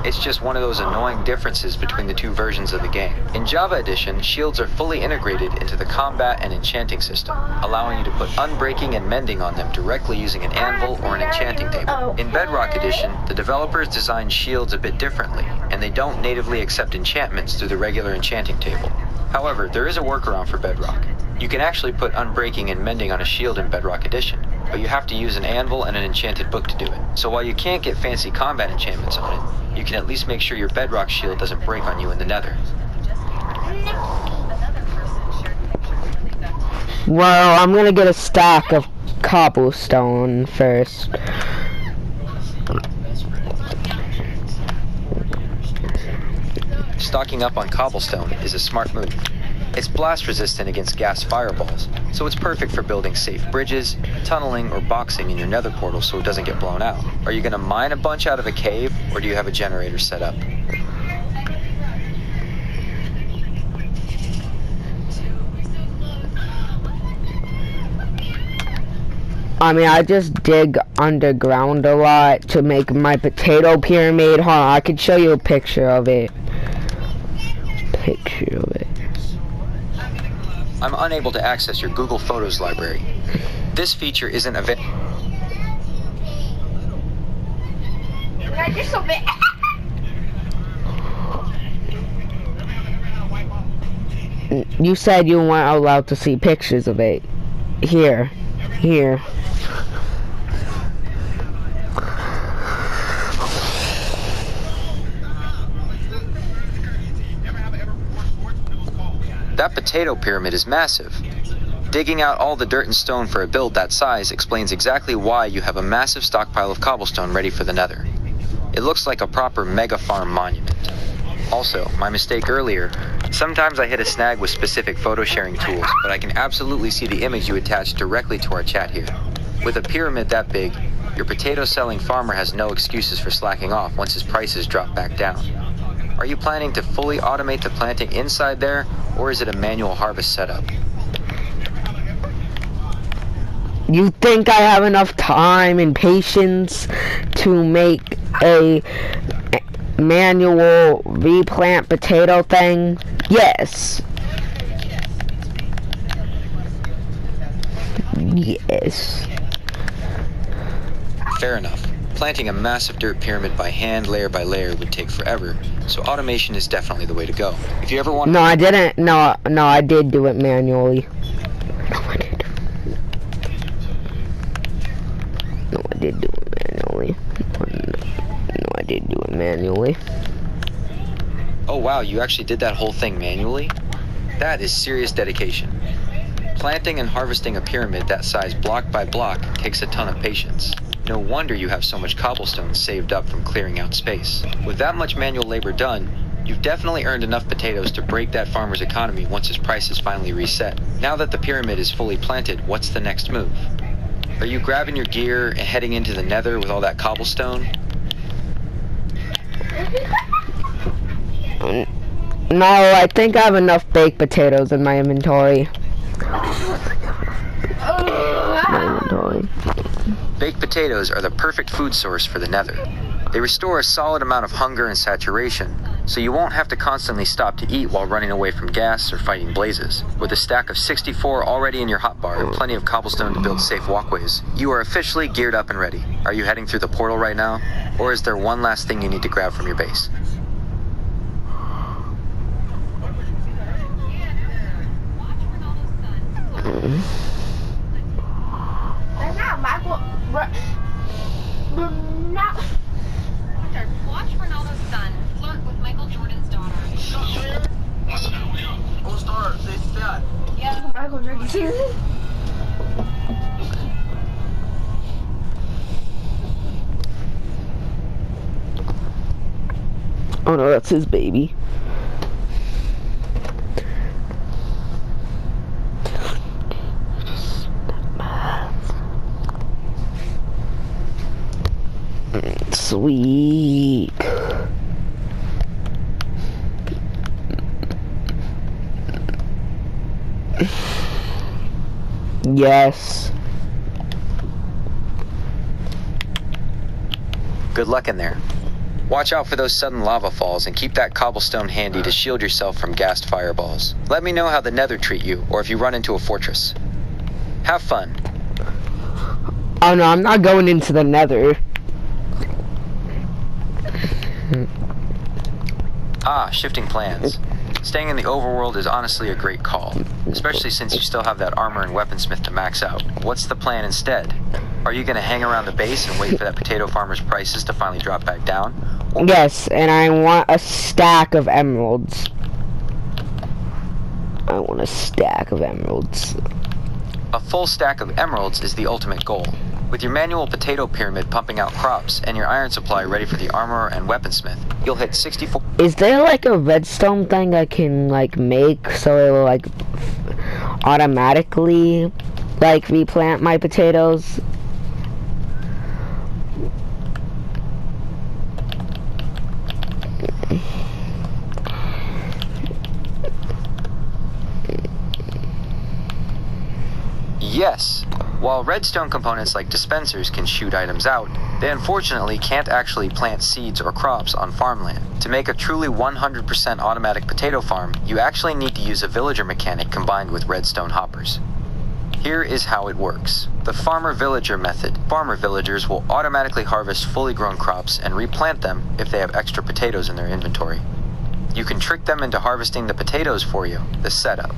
It's just one of those annoying differences between the two versions of the game. In Java Edition, shields are fully integrated into the combat and enchanting system, allowing you to put unbreaking and mending on them directly using an anvil or an enchanting table. In Bedrock Edition, the developers designed shields a bit differently, and they don't natively accept enchantments through the regular enchanting table. However, there is a workaround for Bedrock. You can actually put unbreaking and mending on a shield in Bedrock Edition, but you have to use an anvil and an enchanted book to do it. So while you can't get fancy combat enchantments on it, you can at least make sure your Bedrock shield doesn't break on you in the Nether. Well, I'm gonna get a stack of cobblestone first. Stocking up on cobblestone is a smart move. It's blast resistant against gas fireballs, so it's perfect for building safe bridges, tunneling, or boxing in your nether portal so it doesn't get blown out. Are you gonna mine a bunch out of a cave, or do you have a generator set up? I mean, I just dig underground a lot to make my potato pyramid. Hold on, I could show you a picture of it. Picture of it. I'm unable to access your Google Photos library. This feature isn't available. You said you weren't allowed to see pictures of it. Here. That potato pyramid is massive. Digging out all the dirt and stone for a build that size explains exactly why you have a massive stockpile of cobblestone ready for the Nether. It looks like a proper mega farm monument. Also, my mistake earlier, sometimes I hit a snag with specific photo sharing tools, but I can absolutely see the image you attached directly to our chat here. With a pyramid that big, your potato selling farmer has no excuses for slacking off once his prices drop back down. Are you planning to fully automate the planting inside there, or is it a manual harvest setup? You think I have enough time and patience to make a manual replant potato thing? Yes. Yes. Fair enough. Planting a massive dirt pyramid by hand, layer by layer, would take forever, so automation is definitely the way to go. If you ever want... No, I didn't. No, I did do it manually. No, I did. No, I did do it manually. No, I did do it manually. Oh wow, you actually did that whole thing manually? That is serious dedication. Planting and harvesting a pyramid that size block by block takes a ton of patience. No wonder you have so much cobblestone saved up from clearing out space. With that much manual labor done, you've definitely earned enough potatoes to break that farmer's economy once his price is finally reset. Now that the pyramid is fully planted, what's the next move? Are you grabbing your gear and heading into the Nether with all that cobblestone? No, I think I have enough baked potatoes in my inventory. Baked potatoes are the perfect food source for the Nether. They restore a solid amount of hunger and saturation, so you won't have to constantly stop to eat while running away from gas or fighting blazes. With a stack of 64 already in your hotbar and plenty of cobblestone to build safe walkways, you are officially geared up and ready. Are you heading through the portal right now? Or is there one last thing you need to grab from your base? That's not Michael. Watch Ronaldo's son flirt with Michael Jordan's daughter. Who's daughter? Say that. Yeah, Michael Jordan. Oh no, that's his baby. Sweet. Yes. Good luck in there. Watch out for those sudden lava falls and keep that cobblestone handy to shield yourself from gassed fireballs. Let me know how the Nether treat you, or if you run into a fortress. Have fun. Oh no, I'm not going into the Nether. Shifting plans. Staying in the overworld is honestly a great call, especially since you still have that armor and weaponsmith to max out. What's the plan instead? Are you gonna hang around the base and wait for that potato farmer's prices to finally drop back down? Yes, and I want a stack of emeralds. I want a stack of emeralds. A full stack of emeralds is the ultimate goal. With your manual potato pyramid pumping out crops and your iron supply ready for the armorer and weaponsmith, you'll hit 64. Is there like a redstone thing I can like make so it will like automatically like replant my potatoes? Yes. While redstone components like dispensers can shoot items out, they unfortunately can't actually plant seeds or crops on farmland. To make a truly 100% automatic potato farm, you actually need to use a villager mechanic combined with redstone hoppers. Here is how it works. The farmer-villager method. Farmer villagers will automatically harvest fully grown crops and replant them if they have extra potatoes in their inventory. You can trick them into harvesting the potatoes for you, the setup.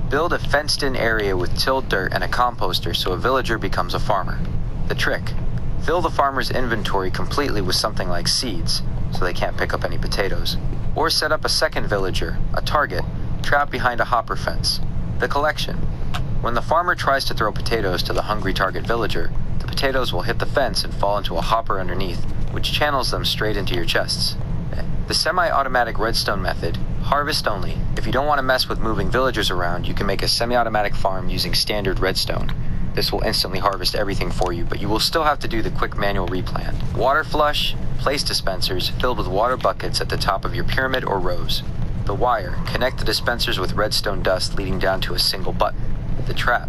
Build a fenced-in area with tilled dirt and a composter so a villager becomes a farmer. The trick: fill the farmer's inventory completely with something like seeds, so they can't pick up any potatoes. Or set up a second villager, a target, trapped behind a hopper fence. The collection: when the farmer tries to throw potatoes to the hungry target villager, the potatoes will hit the fence and fall into a hopper underneath, which channels them straight into your chests. The semi-automatic redstone method, harvest only. If you don't want to mess with moving villagers around, you can make a semi-automatic farm using standard redstone. This will instantly harvest everything for you, but you will still have to do the quick manual replant. Water flush, place dispensers filled with water buckets at the top of your pyramid or rows. The wire, connect the dispensers with redstone dust leading down to a single button. The trap.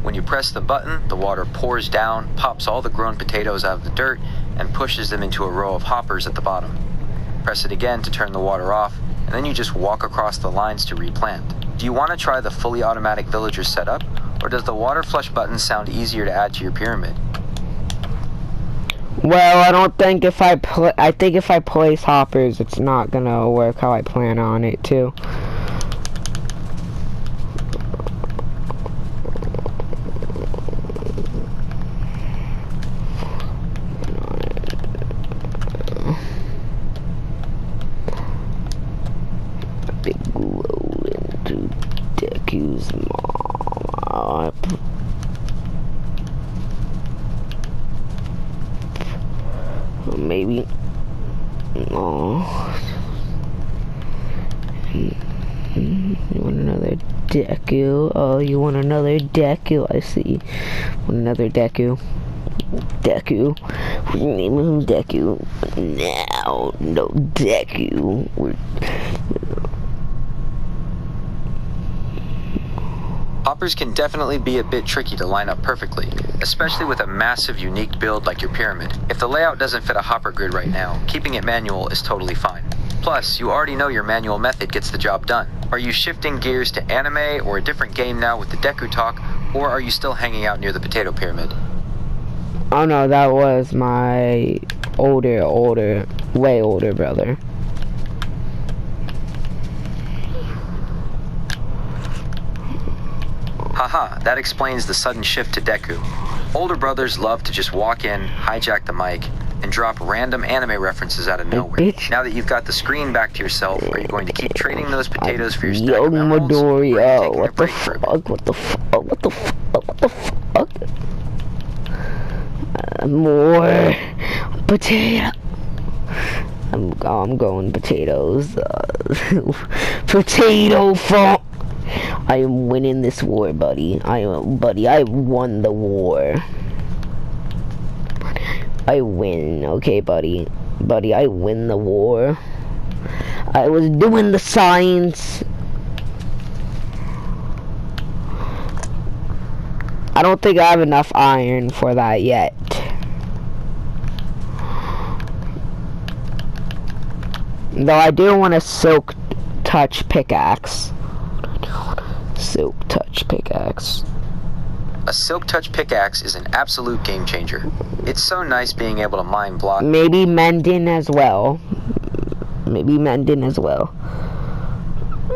When you press the button, the water pours down, pops all the grown potatoes out of the dirt, and pushes them into a row of hoppers at the bottom. Press it again to turn the water off, and then you just walk across the lines to replant. Do you want to try the fully automatic villager setup, or does the water flush button sound easier to add to your pyramid? Well, I don't think if I think if I place hoppers, it's not gonna work how I plan on it to. Big roll into Deku's mom. Maybe. Oh. You want another Deku? Oh, you want another Deku? I see. Want another Deku? Deku. We're naming him Deku. Now, no Deku. Hoppers can definitely be a bit tricky to line up perfectly, especially with a massive, unique build like your pyramid. If the layout doesn't fit a hopper grid right now, keeping it manual is totally fine. Plus, you already know your manual method gets the job done. Are you shifting gears to anime or a different game now with the Deku talk, or are you still hanging out near the potato pyramid? Oh no, that was my way older brother. Haha, that explains the sudden shift to Deku. Older brothers love to just walk in, hijack the mic, and drop random anime references out of nowhere. Now that you've got the screen back to yourself, are you going to keep trading those potatoes for your stack of emeralds? Midoriya, what the fuck, what the fuck, what the fuck, what the fuck? More potato. I'm going potatoes. Potato funk. I am winning this war, buddy. I won the war. I win, okay, buddy. Buddy, I win the war. I was doing the science. I don't think I have enough iron for that yet. Though I do want a silk touch pickaxe. Silk touch pickaxe. A silk touch pickaxe is an absolute game changer. It's so nice being able to mine blocks. Maybe mending as well. Maybe mending as well.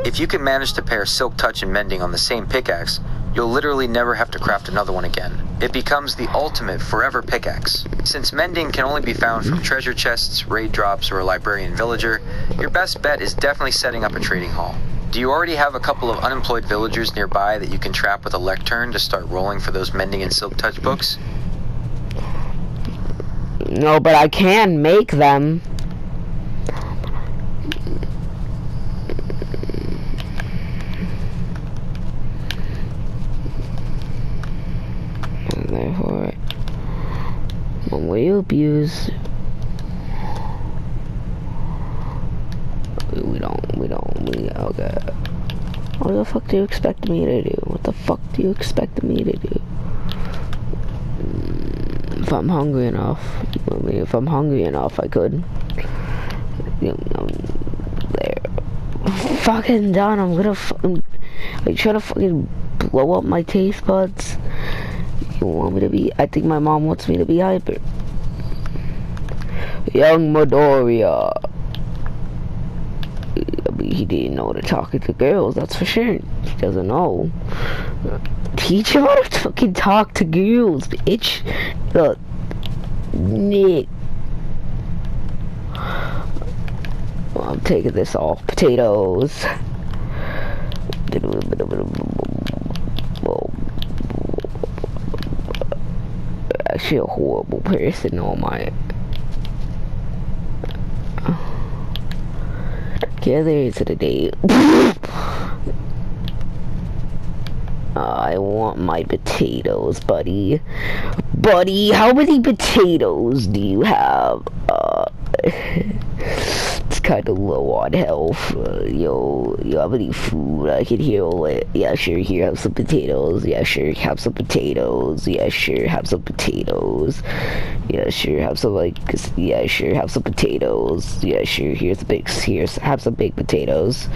If you can manage to pair silk touch and mending on the same pickaxe, you'll literally never have to craft another one again. It becomes the ultimate forever pickaxe. Since mending can only be found from treasure chests, raid drops, or a librarian villager, your best bet is definitely setting up a trading hall. Do you already have a couple of unemployed villagers nearby that you can trap with a lectern to start rolling for those mending and silk touch books? No, but I can make them. And therefore, when we abuse, okay. What the fuck do you expect me to do? What the fuck do you expect me to do? If I'm hungry enough, I could. There. Fucking done. I'm trying to fucking blow up my taste buds. You want me to be? I think my mom wants me to be hyper. Young Midoriya. He didn't know to talk to girls, that's for sure. He doesn't know. Teach him how to fucking talk to girls, bitch. Look. Nick. Well, I'm taking this off. Potatoes. Actually a horrible person on my... Yeah, there is a date. I want my potatoes, buddy. Buddy, how many potatoes do you have? It's kind of low on health. Yo, you have any food I can heal it? Yeah, sure, here, have some potatoes. Yeah, sure, have some potatoes. Yeah, sure, have some potatoes. Yeah, sure, have some, like, yeah, sure, have some potatoes. Yeah, sure, have some big potatoes.